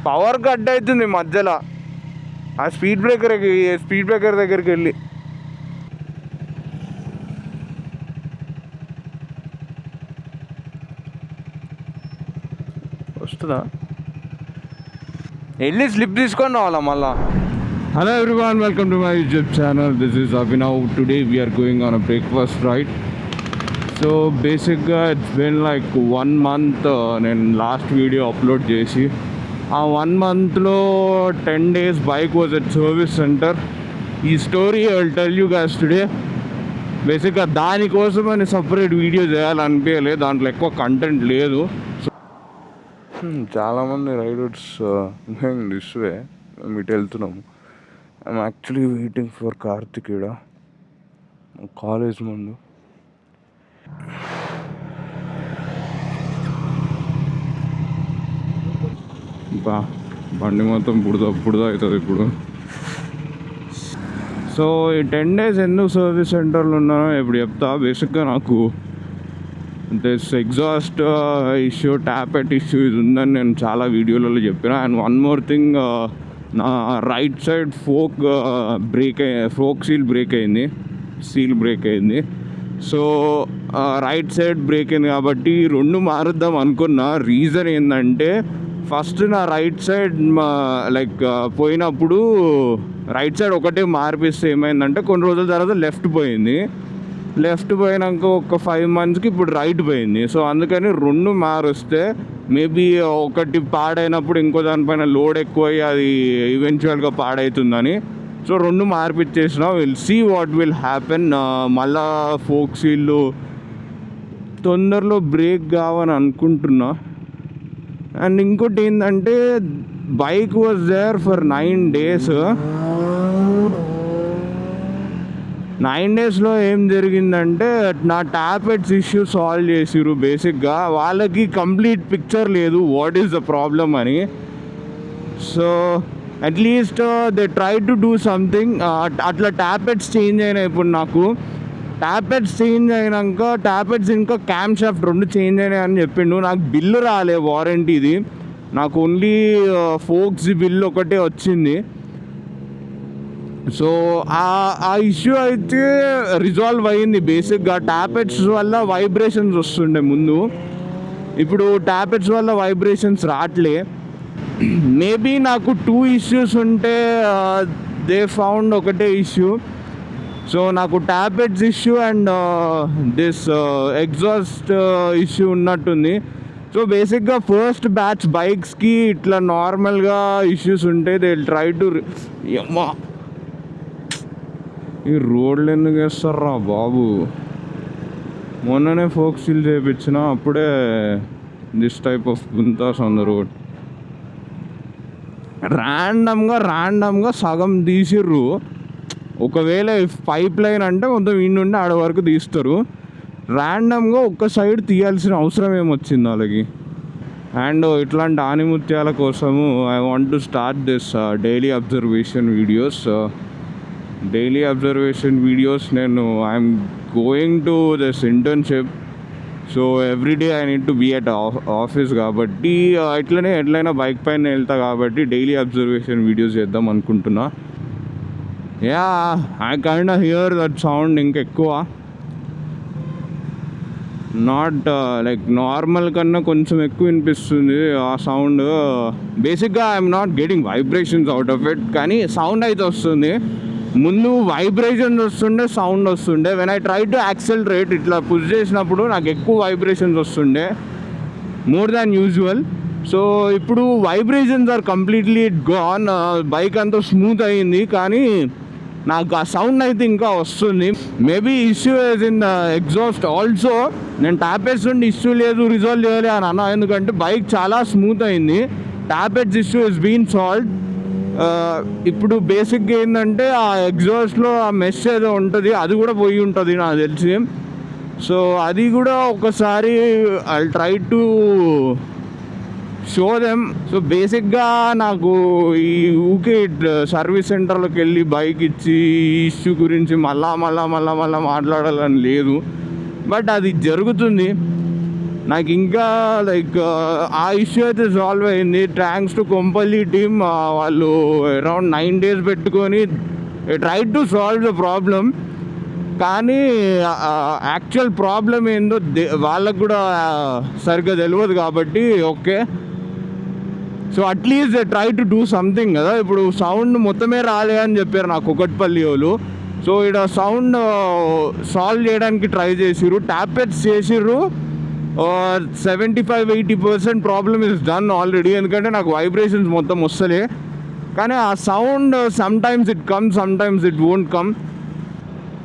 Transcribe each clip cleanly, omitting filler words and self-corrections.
Power cut అవుతుంది మధ్యలో ఆ స్పీడ్ బ్రేకర్ దగ్గరికి వెళ్ళి. వస్తుందా? వెళ్ళి స్లిప్ తీసుకొని రావాలా మళ్ళా. Hello everyone, welcome to my YouTube channel. This is Abhinav. Today we are going on a breakfast ride. So బేసిక్గా ఇట్స్ బీన్ లైక్ 1 month నేను లాస్ట్ వీడియో అప్లోడ్ చేసి. ఆ 1 monthలో 10 days bike was at service center. ఈ story I will tell you guys today. బేసిక్గా దానికోసమని separate video చేయాలనిపించలేదు, దాంట్లో ఎక్కువ కంటెంట్ లేదు. చాలామంది రైడర్స్ మేము దిస్ వే మేము ఇటు వెళ్తున్నాము. I'm actually waiting for Karthik ఈడ కాలేజ్ ముందు. బండి మొత్తం బుడద అవుతుంది ఇప్పుడు. సో ఈ 10 days ఎందుకు సర్వీస్ సెంటర్లో ఉన్నానో ఇప్పుడు చెప్తా. బేసిక్గా నాకు this exhaust issue, tappet issue ఇది ఉందని నేను చాలా వీడియోలలో చెప్పిన. అండ్ వన్ మోర్ థింగ్, నా right side folk seal break అయింది. సో రైట్ సైడ్ బ్రేక్ అయింది కాబట్టి 2 మారుద్దాం అనుకున్నా. రీజన్ ఏంటంటే, ఫస్ట్ నా రైట్ సైడ్ పోయినప్పుడు రైట్ సైడ్ ఒకటే మార్పిస్తే ఏమైందంటే, కొన్ని రోజుల తర్వాత లెఫ్ట్ పోయినాక ఒక 5 monthsకి ఇప్పుడు రైట్ పోయింది. సో అందుకని 2 మారుస్తే మేబీ ఒకటి పాడైనప్పుడు ఇంకో దానిపైన లోడ్ ఎక్కువ అయ్యి అది ఈవెన్చువల్గా పాడవుతుందని సో 2 మార్పిచ్చేసిన. Will see what will happen. మళ్ళా ఫోక్ సీళ్ళు తొందరలో బ్రేక్ కావని అనుకుంటున్నా. అండ్ ఇంకోటి ఏంటంటే, bike was there for 9 days. 9 daysలో ఏం జరిగిందంటే, నా ట్యాపెట్స్ ఇష్యూ సాల్వ్ చేసిరు. బేసిక్గా వాళ్ళకి కంప్లీట్ పిక్చర్ లేదు వాట్ ఈస్ ద ప్రాబ్లమ్ అని. So at least they try to do something. అట్లా ట్యాపెట్స్ చేంజ్ అయినాయి. ఇప్పుడు నాకు ట్యాపెట్స్ చేంజ్ అయినాక ఇంకా క్యామ్ షాఫ్ట్ 2 చేంజ్ అయినాయి అని చెప్పిండు. నాకు బిల్లు రాలే వారంటీది, నాకు ఓన్లీ ఫోక్స్ బిల్లు ఒకటే వచ్చింది. సో ఆ ఇష్యూ అయితే రిజాల్వ్ అయ్యింది. బేసిక్గా ట్యాపెట్స్ వల్ల వైబ్రేషన్స్ వస్తుండే ముందు, ఇప్పుడు ట్యాపెట్స్ వల్ల వైబ్రేషన్స్ రావట్లే. మేబీ నాకు 2 issues ఉంటే దే ఫౌండ్ ఒకటే ఇష్యూ. సో నాకు tappets issue and this exhaust issue ఉన్నట్టుంది. సో బేసిక్గా ఫస్ట్ బ్యాచ్ బైక్స్కి ఇట్లా నార్మల్గా ఇష్యూస్ ఉంటే దే విల్ ట్రై టు. ఈ రోడ్లు ఎందుకు వేస్తారా బాబు? మొన్ననే ఫోక్ సీల్ చేయించిన, అప్పుడే దిస్ టైప్ ఆఫ్ గుంతాస్ ఆన్ ద రోడ్. ర్యాండమ్గా సగం తీసిర్రు. ఒకవేళ పైప్ లైన్ అంటే మొత్తం ఈ నుండి ఆడ వరకు తీస్తారు. ర్యాండమ్గా ఒక్క సైడ్ తీయాల్సిన అవసరం ఏమొచ్చింది వాళ్ళకి. అండ్ ఇట్లాంటి ఆనిముత్యాల కోసము I want to start this daily observation videos. నేను I'm going to this internship. So everyday I need to be at office కాబట్టి ఎట్లయినా బైక్ పైన వెళ్తా కాబట్టి డైలీ అబ్జర్వేషన్ వీడియోస్ చేద్దాం అనుకుంటున్నా. Yeah, I kind of hear that sound ఇంకెక్కువ. Not like normal కన్నా కొంచెం ఎక్కువ వినిపిస్తుంది ఆ సౌండ్. బేసిక్గా I'm not getting vibrations out of it, కానీ సౌండ్ అయితే వస్తుంది. ముందు వైబ్రేషన్స్ వస్తుండే, సౌండ్ వస్తుండే. When I try to accelerate, ఇట్లా పుష్ చేసినప్పుడు నాకు ఎక్కువ వైబ్రేషన్స్ వస్తుండే, మోర్ దాన్ యూజువల్. సో ఇప్పుడు vibrations are completely gone. Bike అంతా స్మూత్ అయ్యింది, కానీ నాకు ఆ సౌండ్ అయితే ఇంకా వస్తుంది. Maybe issue is in the exhaust also. నేను ట్యాపెట్స్ నుండి ఇష్యూ లేదు, రిజాల్వ్ చేయాలి అని అన్నా, ఎందుకంటే బైక్ చాలా స్మూత్ అయింది. ట్యాపెట్స్ ఇష్యూ ఇస్ బీన్ సాల్వ్డ్. ఇప్పుడు బేసిక్గా ఏంటంటే, ఆ ఎగ్జాస్ట్లో ఆ మెష్ ఏదో ఉంటుంది, అది కూడా పోయి ఉంటుంది నాకు తెలిసి. సో అది కూడా ఒకసారి I try to show them. So బేసిక్గా నాకు ఈ ఊకే సర్వీస్ సెంటర్లోకి వెళ్ళి బైక్ ఇచ్చి ఈ ఇష్యూ గురించి మళ్ళా మాట్లాడాలని లేదు. బట్ అది జరుగుతుంది. నాకు ఇంకా లైక్ ఆ ఇష్యూ అయితే సాల్వ్ అయింది థ్యాంక్స్ టు కొంపల్లి టీమ్. వాళ్ళు అరౌండ్ 9 days పెట్టుకొని try to solve the problem. కానీ యాక్చువల్ ప్రాబ్లం ఏందో వాళ్ళకు కూడా సరిగ్గా తెలియదు కాబట్టి okay. So at least they try to do something కదా. ఇప్పుడు సౌండ్ మొత్తమే రాలే అని చెప్పారు నాకు కుకట్పల్లి వాళ్ళు. సో ఇక్కడ సౌండ్ సాల్వ్ చేయడానికి ట్రై చేసిర్రు, ట్యాపెట్స్ చేసిర్రు. 75-80% ప్రాబ్లమ్ ఇస్ డన్ ఆల్రెడీ. ఎందుకంటే నాకు వైబ్రేషన్స్ మొత్తం వస్తలే. కానీ ఆ sound sometimes it come, sometimes it won't come.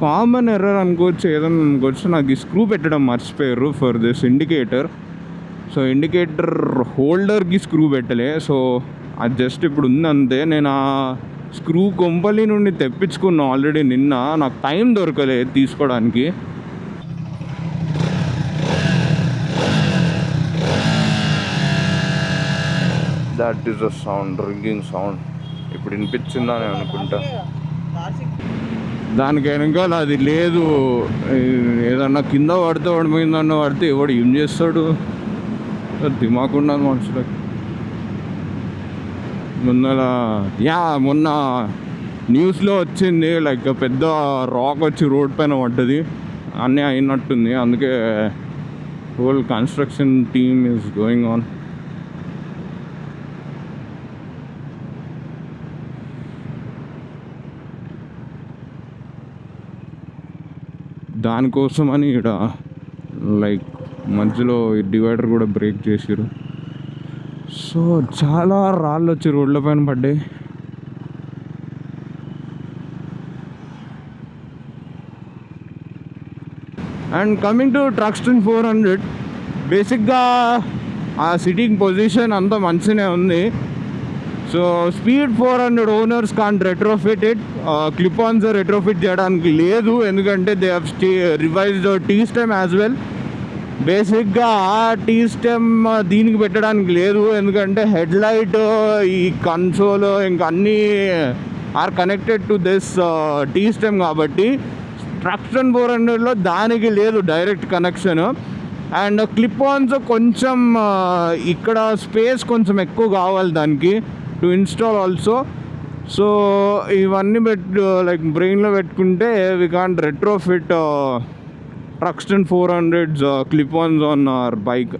Common error అనుకోవచ్చు, ఏదైనా అనుకోవచ్చు. నాకు ఈ స్క్రూ పెట్టడం మర్చిపోయారు for this indicator. So indicator హోల్డర్కి స్క్రూ పెట్టలే. సో అది జస్ట్ ఇప్పుడు ఉందంతే. నేను ఆ స్క్రూ కొంపల్లి నుండి తెప్పించుకున్నా ఆల్రెడీ నిన్న. నాకు టైం దొరకలేదు తీసుకోవడానికి. That is the sound, ringing sound. ఇప్పుడు వినిపించిందా అని అనుకుంటా. దానికి వెనకాల అది లేదు. ఏదన్నా కింద పడితే పడిపోయిందన్న పడితే ఎవడు ఏం చేస్తాడు? దిమాగ్ ఉండదు మనుషులకి. మొన్న న్యూస్లో వచ్చింది లైక్ పెద్ద రాక్ వచ్చి రోడ్ పైన పడ్డది, అన్నీ అయినట్టుంది. అందుకే whole construction team is going on. దానికోసం అని ఇక్కడ లైక్ మధ్యలో డివైడర్ కూడా బ్రేక్ చేసిరు. సో చాలా రాళ్ళు వచ్చి రోడ్ల పైన పడ్డాయి. అండ్ కమింగ్ టు ట్రక్స్టన్ 400, బేసిక్గా ఆ సిట్టింగ్ పొజిషన్ అంతా మంచిగానే ఉంది. So speed 400 owners can't retrofit it. Clip ons retrofit చేయడానికి లేదు, ఎందుకంటే they have revised T stem as well. బేసిక్గా ఆ టీ స్టెమ్ దీనికి పెట్టడానికి లేదు, ఎందుకంటే హెడ్ లైట్, ఈ కన్సోల్ ఇంకా అన్నీ are connected to this T stem కాబట్టి ట్రక్స్టన్ 400లో దానికి లేదు direct connection. And clip-ons కొంచెం ఇక్కడ స్పేస్ కొంచెం ఎక్కువ కావాలి దానికి టు ఇన్స్టాల్ ఆల్సో. సో ఇవన్నీ లైక్ బ్రెయిన్లో పెట్టుకుంటే we can't retrofit Thruxton 400s clip-ons on our bike.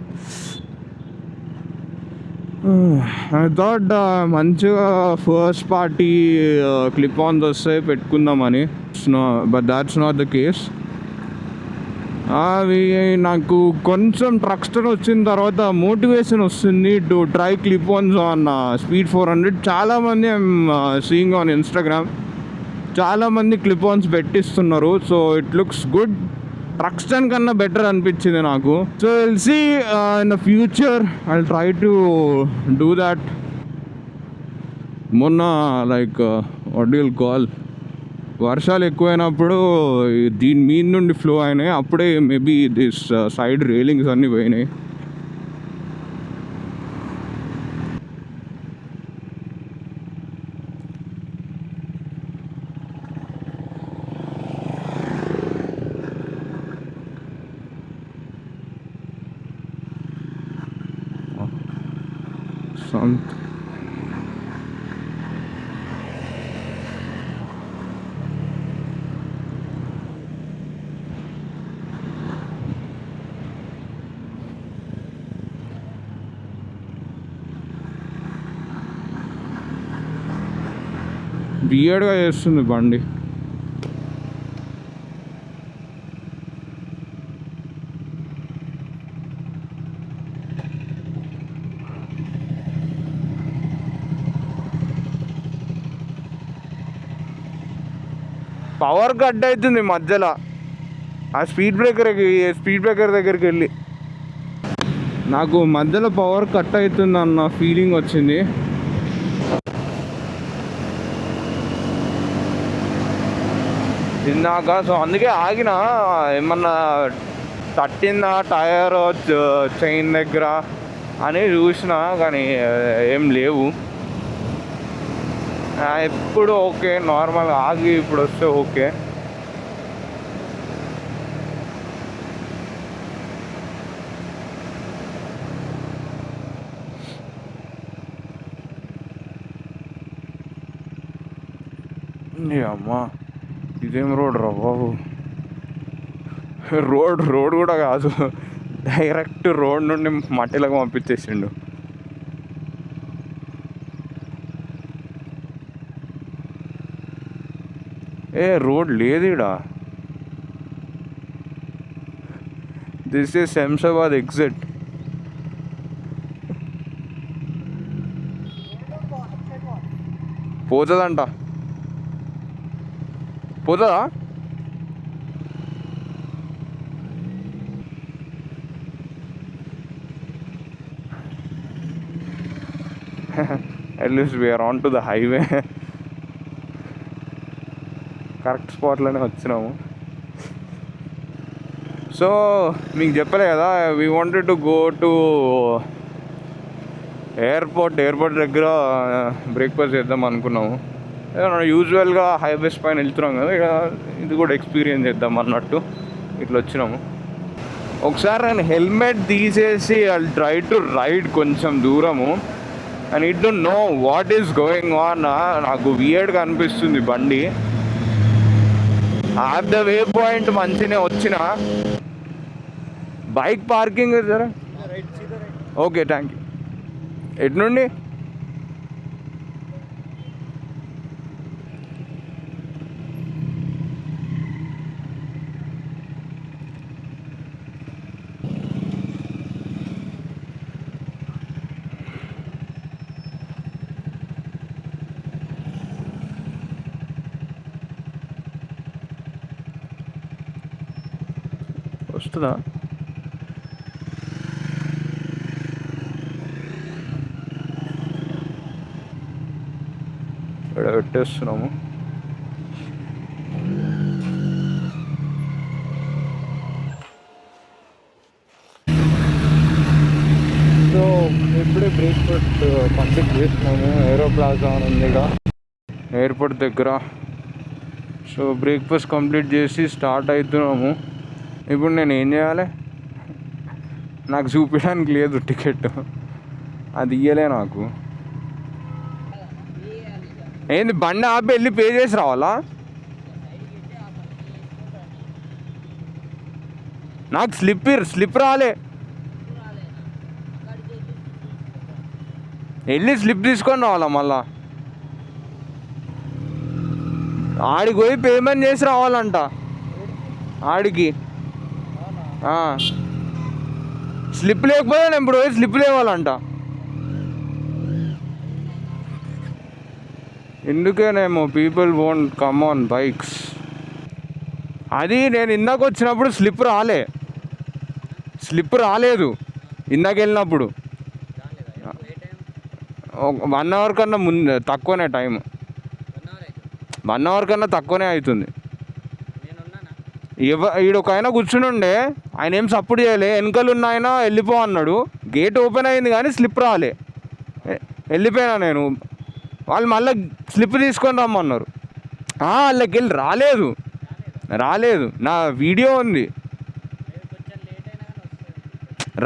I thought మంచిగా ఫస్ట్ పార్టీ clip-ons వస్తాయి పెట్టుకుందామని, but that's not the case. అవి నాకు కొంచెం ట్రక్స్టన్ వచ్చిన తర్వాత మోటివేషన్ వస్తుంది to try clip-ons on speed 400. చాలామంది ఐఎమ్ సీయింగ్ ఆన్ ఇన్స్టాగ్రామ్, చాలామంది clip-ons పెట్టిస్తున్నారు. So it looks good. Thruxton కన్నా బెటర్ అనిపించింది నాకు. So will see in the future I will try to do that. మొన్న like what do you call, వర్షాలు ఎక్కువైనప్పుడు దీని మీద నుండి ఫ్లో అయినాయి, అప్పుడే మేబీ దిస్ సైడ్ రైలింగ్స్ అన్నీ పోయినాయి. వియర్డ్గా చేస్తుంది బండి. పవర్ కట్ అవుతుంది మధ్యలో ఆ స్పీడ్ బ్రేకర్ దగ్గరికి వెళ్ళి. నాకు మధ్యలో పవర్ కట్ అవుతుంది అన్న ఫీలింగ్ వచ్చింది. తిన్నాక. సో అందుకే ఆగిన, ఏమన్నా తట్టిందా టైర్ చైన్ దగ్గర అని చూసిన, కానీ ఏం లేవు. ఎప్పుడు ఓకే, నార్మల్ ఆగి ఇప్పుడు వస్తే ఓకే. అమ్మా ఇదేం రోడ్ రా బాబు, రోడ్ కూడా కాదు, డైరెక్ట్ రోడ్ నుండి మట్టిలోకి పంపించేసిండు. రోడ్ లేదు ఈడ. This is Shamshabad exit. పోతుందంట, పోతుందా? at least we are on to the highway. Correct స్పాట్లోనే వచ్చినాము. సో మీకు చెప్పలే కదా, we wanted to go to airport దగ్గర బ్రేక్ఫాస్ట్ చేద్దాం అనుకున్నాము. యూజువల్గా హైవేస్ పైన వెళ్తున్నాం కదా, ఇక ఇది కూడా ఎక్స్పీరియన్స్ చేద్దాం అన్నట్టు ఇట్లా వచ్చినాము. ఒకసారి నేను హెల్మెట్ తీసేసి ఐ ట్రై టు రైడ్ కొంచెం దూరము. I need to know what is going on. నాకు వియర్డ్గా అనిపిస్తుంది బండి. ఆఫ్ ద వే పాయింట్ మంచిగా వచ్చిన బైక్ పార్కింగ్ సరే. Okay, thank you. ఎటు నుండి? వస్తుందా? ఇక్కడ పెట్టేస్తున్నాము. సో ఇప్పుడే బ్రేక్ఫాస్ట్ కంప్లీట్ చేస్తున్నాము. ఏరో ప్లాజా అని ఉందిగా ఎయిర్పోర్ట్ దగ్గర. సో బ్రేక్ఫాస్ట్ కంప్లీట్ చేసి స్టార్ట్ అవుతున్నాము. ఇప్పుడు నేను ఏం చేయాలి? నాకు చూపించడానికి లేదు టికెట్, అది ఇయ్యలే నాకు. ఏంది బండి ఆపి వెళ్ళి పే చేసి రావాలా? నాకు స్లిప్ రాలే. వెళ్ళి స్లిప్ తీసుకొని రావాలా మళ్ళా? ఆడికి పోయి పేమెంట్ చేసి రావాలంట. ఆడికి స్లిప్ లేకపోతే నేను ఇప్పుడు పోయి స్లిప్ లేవాలంట. ఎందుకేనేమో people won't come on bikes. అది నేను ఇందాక వచ్చినప్పుడు స్లిప్ రాలేదు. ఇందాక వెళ్ళినప్పుడు 1 అవర్ కన్నా ముందు తక్కువనే టైం. 1 అవర్ కన్నా తక్కువనే అవుతుంది. ఈడొక ఆయన కూర్చుని ఉండే, ఆయన ఏం సపోర్ట్ చేయలే. వెనకలు ఉన్న ఆయన వెళ్ళిపో అన్నాడు. గేట్ ఓపెన్ అయింది కానీ స్లిప్ రాలే. వెళ్ళిపోయినా నేను. వాళ్ళు మళ్ళీ స్లిప్ తీసుకొని రమ్మన్నారు. వాళ్ళకి వెళ్ళి రాలేదు. నా వీడియో ఉంది.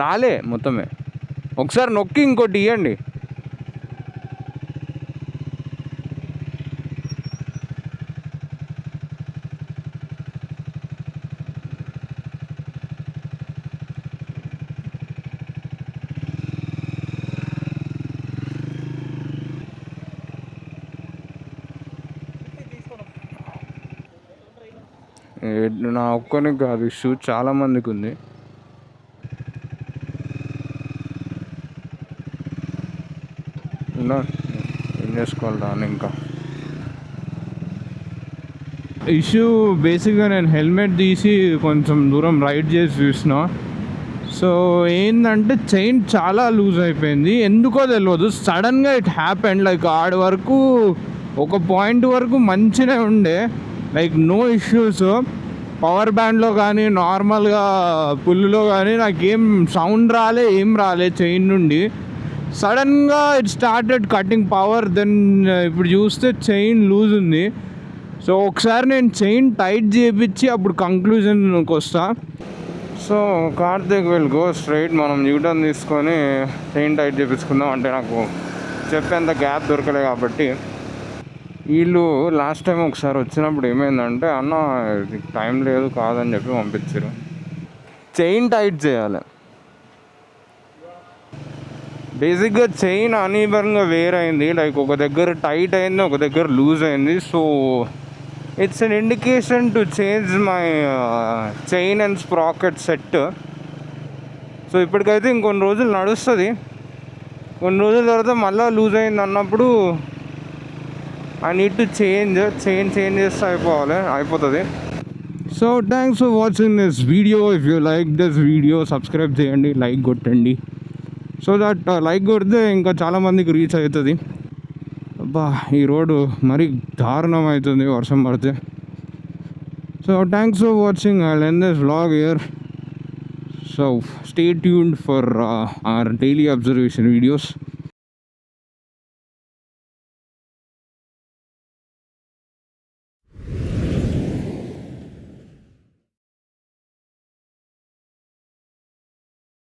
రాలే మొత్తమే. ఒకసారి నొక్కి ఇంకోటి ఇవ్వండి. నా ఒక్కరికి కాదు ఇష్యూ, చాలామందికి ఉంది. ఏం చేసుకోవాలి దాన్ని ఇంకా. ఇష్యూ బేసిక్గా నేను హెల్మెట్ తీసి కొంచెం దూరం రైడ్ చేసి చూసిన. సో ఏంటంటే చైన్ చాలా లూజ్ అయిపోయింది. ఎందుకో తెలియదు, సడన్గా ఇట్ హ్యాపెండ్. లైక్ ఆడి వరకు ఒక పాయింట్ వరకు మంచిగా ఉండే, లైక్ నో ఇష్యూస్. పవర్ బ్యాండ్లో కానీ నార్మల్గా పుల్లులో కానీ నాకేం సౌండ్ ఏం రాలే చైన్ నుండి. సడన్గా it started cutting power. Then ఇప్పుడు చూస్తే చైన్ లూజ్ ఉంది. సో ఒకసారి నేను చైన్ టైట్ చేయించి అప్పుడు కంక్లూజన్కి వస్తా. So Karthik will go straight. మనం యూటర్న్ తీసుకొని చైన్ టైట్ చేయించుకుందాం. అంటే నాకు చెప్పేంత గ్యాప్ దొరకలే కాబట్టి వీళ్ళు లాస్ట్ టైం ఒకసారి వచ్చినప్పుడు ఏమైందంటే అన్న టైం లేదు కాదని చెప్పి పంపించారు. చైన్ టైట్ చేయాలి. బేసిక్గా చైన్ అనీవెన్గా వేరైంది, లైక్ ఒక దగ్గర టైట్ అయింది, ఒక దగ్గర లూజ్ అయింది. So it's an indication to change my chain and sprocket set. So ఇప్పటికైతే ఇంకొన్ని రోజులు నడుస్తుంది. కొన్ని రోజుల తర్వాత మళ్ళీ లూజ్ అయింది అన్నప్పుడు ఐ నీడ్ టు చైన్ చేస్తే అయిపోతుంది. So thanks for watching this video. If you like this video subscribe చేయండి, లైక్ కొట్టండి. సో దట్ లైక్ కొడితే ఇంకా చాలామందికి రీచ్ అవుతుంది. అబ్బా ఈ రోడ్డు మరీ దారుణం అవుతుంది వర్షం పడితే. So thanks for watching. I will end this vlog here. So stay tuned for our daily observation videos.